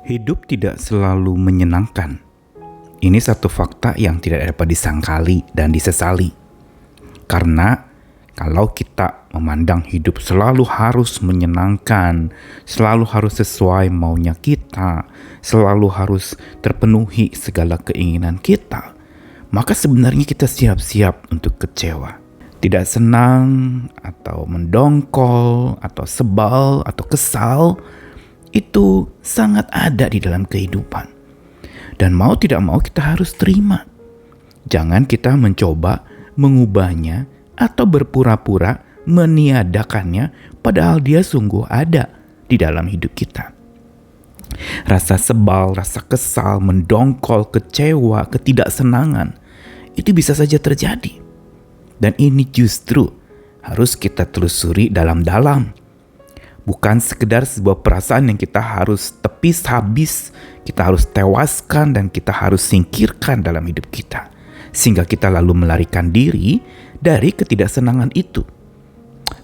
Hidup tidak selalu menyenangkan. Ini satu fakta yang tidak dapat disangkali dan disesali. Karena kalau kita memandang hidup selalu harus menyenangkan, selalu harus sesuai maunya kita, selalu harus terpenuhi segala keinginan kita, maka sebenarnya kita siap-siap untuk kecewa. Tidak senang atau mendongkol atau sebal atau kesal itu sangat ada di dalam kehidupan. Dan mau tidak mau kita harus terima. Jangan kita mencoba mengubahnya atau berpura-pura meniadakannya padahal dia sungguh ada di dalam hidup kita. Rasa sebal, rasa kesal, mendongkol, kecewa, ketidaksenangan itu bisa saja terjadi. Dan ini justru harus kita telusuri dalam-dalam. Bukan sekedar sebuah perasaan yang kita harus tepis habis, kita harus tewaskan dan kita harus singkirkan dalam hidup kita. Sehingga kita lalu melarikan diri dari ketidaksenangan itu.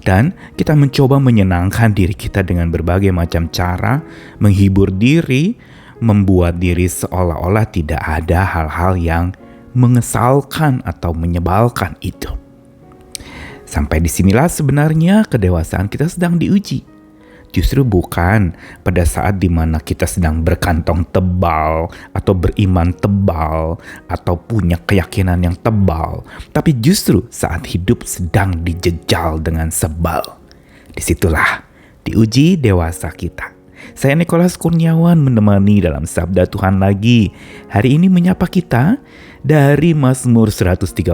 Dan kita mencoba menyenangkan diri kita dengan berbagai macam cara, menghibur diri, membuat diri seolah-olah tidak ada hal-hal yang mengesalkan atau menyebalkan itu. Sampai disinilah sebenarnya kedewasaan kita sedang diuji. Justru bukan pada saat dimana kita sedang berkantong tebal atau beriman tebal atau punya keyakinan yang tebal, tapi justru saat hidup sedang dijejal dengan sebal. Disitulah diuji dewasa kita. Saya Nikolas Kurniawan menemani dalam Sabda Tuhan lagi. Hari ini menyapa kita dari Mazmur 132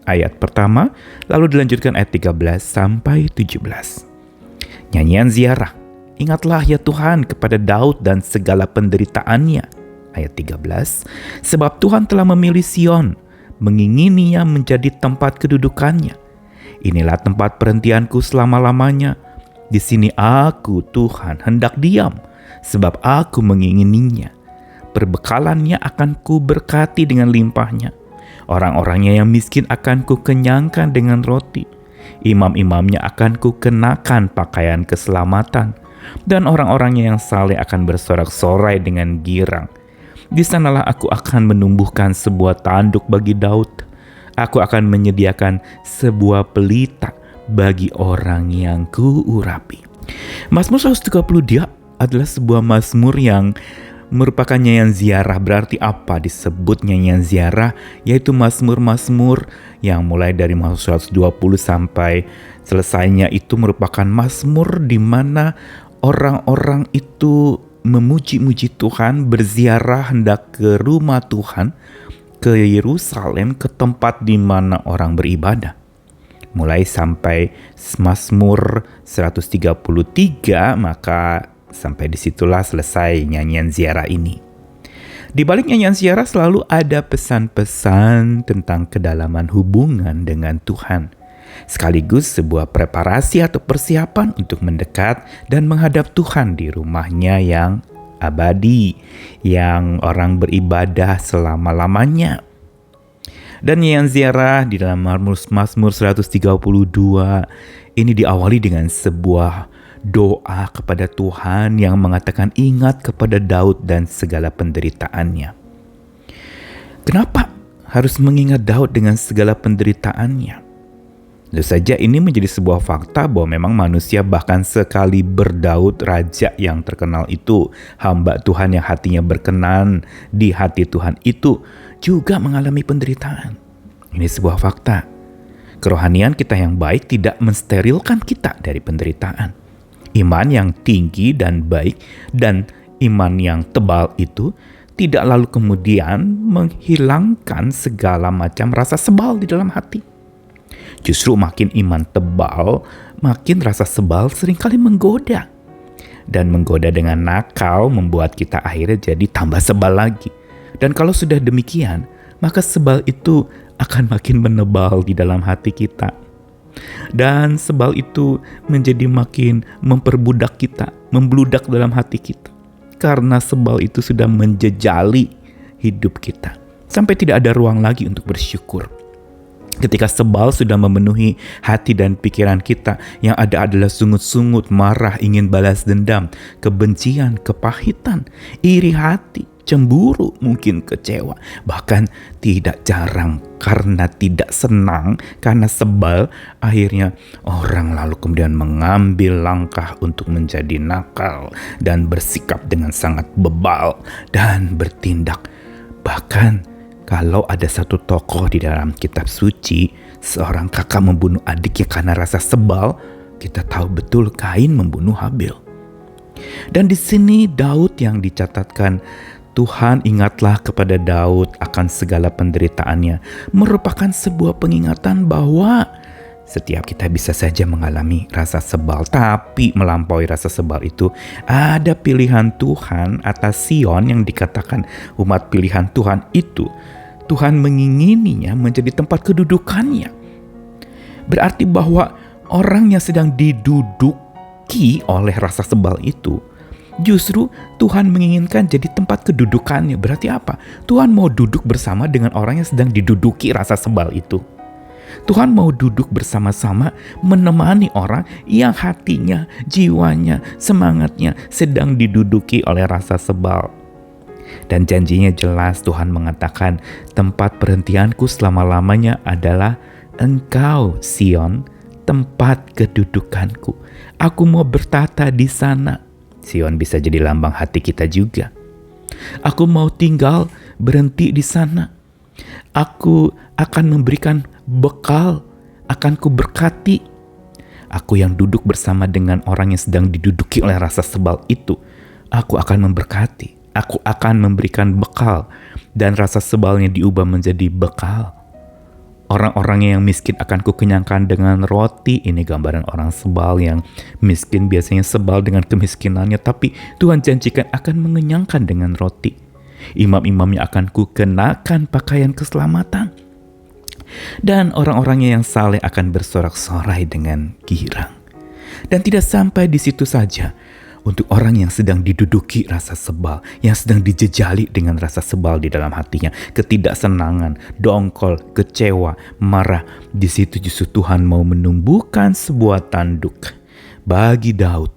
ayat pertama, lalu dilanjutkan ayat 13 sampai 17. Nyanyian ziarah. Ingatlah ya Tuhan kepada Daud dan segala penderitaannya. Ayat 13. Sebab Tuhan telah memilih Sion, mengingininya menjadi tempat kedudukannya. Inilah tempat perhentianku selama-lamanya. Di sini aku Tuhan hendak diam, sebab aku mengingininya. Perbekalannya akan ku berkati dengan limpahnya. Orang-orangnya yang miskin akan ku kenyangkan dengan roti. Imam-imamnya akan ku kenakan pakaian keselamatan, dan orang-orangnya yang saleh akan bersorak-sorai dengan girang. Di sanalah aku akan menumbuhkan sebuah tanduk bagi Daud. Aku akan menyediakan sebuah pelita bagi orang yang kuurapi. Mazmur 130 dia adalah sebuah mazmur yang merupakan nyanyian ziarah. Berarti apa disebut nyanyian ziarah? Yaitu mazmur-mazmur yang mulai dari mazmur 120 sampai selesainya itu merupakan mazmur di mana orang-orang itu memuji-muji Tuhan, berziarah hendak ke rumah Tuhan, ke Yerusalem, ke tempat di mana orang beribadah. Mulai sampai mazmur 133 maka sampai disitulah selesai nyanyian ziarah ini. Di balik nyanyian ziarah selalu ada pesan-pesan tentang kedalaman hubungan dengan Tuhan. Sekaligus sebuah preparasi atau persiapan untuk mendekat dan menghadap Tuhan di rumahnya yang abadi, yang orang beribadah selama-lamanya. Dan nyanyian ziarah di dalam Mazmur 132 ini diawali dengan sebuah doa kepada Tuhan yang mengatakan ingat kepada Daud dan segala penderitaannya. Kenapa harus mengingat Daud dengan segala penderitaannya? Tentu saja ini menjadi sebuah fakta bahwa memang manusia bahkan sekali berDaud raja yang terkenal itu, hamba Tuhan yang hatinya berkenan di hati Tuhan itu juga mengalami penderitaan. Ini sebuah fakta. Kerohanian kita yang baik tidak mensterilkan kita dari penderitaan. Iman yang tinggi dan baik dan iman yang tebal itu tidak lalu kemudian menghilangkan segala macam rasa sebal di dalam hati. Justru makin iman tebal, makin rasa sebal seringkali menggoda. Dan menggoda dengan nakal membuat kita akhirnya jadi tambah sebal lagi. Dan kalau sudah demikian, maka sebal itu akan makin menebal di dalam hati kita. Dan sebal itu menjadi makin memperbudak kita, membludak dalam hati kita. Karena sebal itu sudah menjejali hidup kita. Sampai tidak ada ruang lagi untuk bersyukur. Ketika sebal sudah memenuhi hati dan pikiran kita, yang ada adalah sungut-sungut, marah, ingin balas dendam, kebencian, kepahitan, iri hati, cemburu, mungkin kecewa, bahkan tidak jarang karena tidak senang, karena sebal, akhirnya orang lalu kemudian mengambil langkah untuk menjadi nakal dan bersikap dengan sangat bebal dan bertindak. Bahkan kalau ada satu tokoh di dalam kitab suci, seorang kakak membunuh adiknya karena rasa sebal, kita tahu betul Kain membunuh Habil. Dan di sini Daud yang dicatatkan, Tuhan ingatlah kepada Daud akan segala penderitaannya, merupakan sebuah pengingatan bahwa setiap kita bisa saja mengalami rasa sebal, tapi melampaui rasa sebal itu ada pilihan Tuhan atas Sion yang dikatakan umat pilihan Tuhan itu. Tuhan mengingininya menjadi tempat kedudukannya. Berarti bahwa orang yang sedang diduduki oleh rasa sebal itu, justru Tuhan menginginkan jadi tempat kedudukannya. Berarti apa? Tuhan mau duduk bersama dengan orang yang sedang diduduki rasa sebal itu. Tuhan mau duduk bersama-sama menemani orang yang hatinya, jiwanya, semangatnya sedang diduduki oleh rasa sebal. Dan janjinya jelas, Tuhan mengatakan, tempat perhentianku selama-lamanya adalah engkau, Sion, tempat kedudukanku. Aku mau bertata di sana. Sion bisa jadi lambang hati kita juga. Aku mau tinggal berhenti di sana. Aku akan memberikan bekal, akan kuberkati. Aku yang duduk bersama dengan orang yang sedang diduduki oleh rasa sebal itu, aku akan memberkati. Aku akan memberikan bekal, dan rasa sebalnya diubah menjadi bekal. Orang-orang yang miskin akan kukenyangkan dengan roti. Ini gambaran orang sebal yang miskin biasanya sebal dengan kemiskinannya, tapi Tuhan janjikan akan mengenyangkan dengan roti. Imam-imamnya akan kukenakan pakaian keselamatan. Dan orang-orangnya yang saleh akan bersorak-sorai dengan girang. Dan tidak sampai di situ saja. Untuk orang yang sedang diduduki rasa sebal, yang sedang dijejali dengan rasa sebal di dalam hatinya, ketidaksenangan, dongkol, kecewa, marah, di situ justru Tuhan mau menumbuhkan sebuah tanduk bagi Daud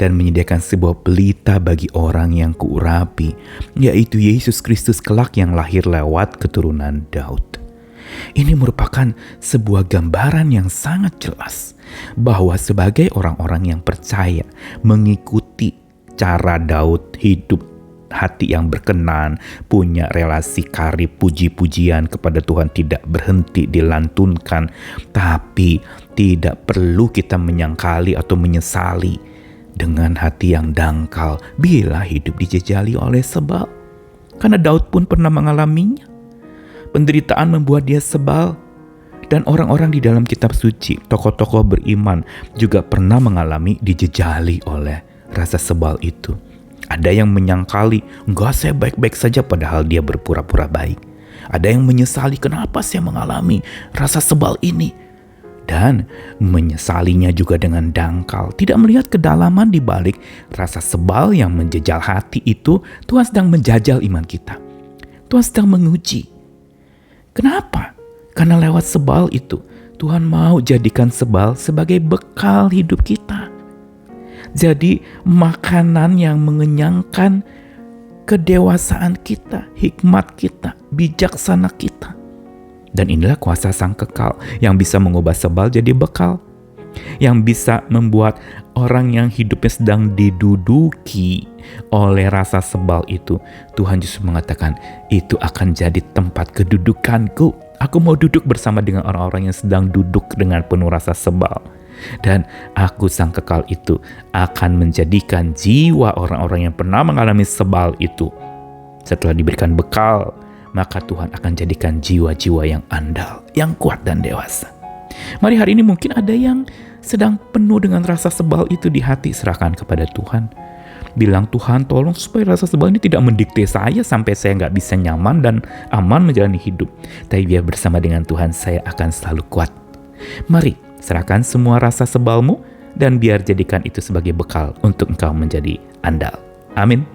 dan menyediakan sebuah pelita bagi orang yang kuurapi, yaitu Yesus Kristus kelak yang lahir lewat keturunan Daud. Ini merupakan sebuah gambaran yang sangat jelas bahwa sebagai orang-orang yang percaya mengikuti cara Daud hidup hati yang berkenan, punya relasi karib puji-pujian kepada Tuhan tidak berhenti dilantunkan, tapi tidak perlu kita menyangkali atau menyesali dengan hati yang dangkal bila hidup dijejali oleh sebal. Karena Daud pun pernah mengalaminya. Penderitaan membuat dia sebal. Dan orang-orang di dalam kitab suci, tokoh-tokoh beriman juga pernah mengalami dijejali oleh rasa sebal itu. Ada yang menyangkali, enggak, saya baik-baik saja, padahal dia berpura-pura baik. Ada yang menyesali, kenapa saya mengalami rasa sebal ini? Dan menyesalinya juga dengan dangkal, tidak melihat kedalaman di balik rasa sebal yang menjejal hati itu. Tuhan sedang menjajal iman kita. Tuhan sedang menguji. Kenapa? Karena lewat sebal itu, Tuhan mau jadikan sebal sebagai bekal hidup kita. Jadi makanan yang mengenyangkan kedewasaan kita, hikmat kita, bijaksana kita. Dan inilah kuasa Sang Kekal yang bisa mengubah sebal jadi bekal. Yang bisa membuat orang yang hidupnya sedang diduduki oleh rasa sebal itu, Tuhan Yesus mengatakan, itu akan jadi tempat kedudukanku. Aku mau duduk bersama dengan orang-orang yang sedang duduk dengan penuh rasa sebal. Dan aku Sang Kekal itu akan menjadikan jiwa orang-orang yang pernah mengalami sebal itu, setelah diberikan bekal, maka Tuhan akan jadikan jiwa-jiwa yang andal, yang kuat dan dewasa. Mari hari ini mungkin ada yang sedang penuh dengan rasa sebal itu di hati, serahkan kepada Tuhan. Bilang, Tuhan tolong supaya rasa sebal ini tidak mendikte saya sampai saya nggak bisa nyaman dan aman menjalani hidup. Tapi biar bersama dengan Tuhan saya akan selalu kuat. Mari serahkan semua rasa sebalmu dan biar jadikan itu sebagai bekal untuk engkau menjadi andal. Amin.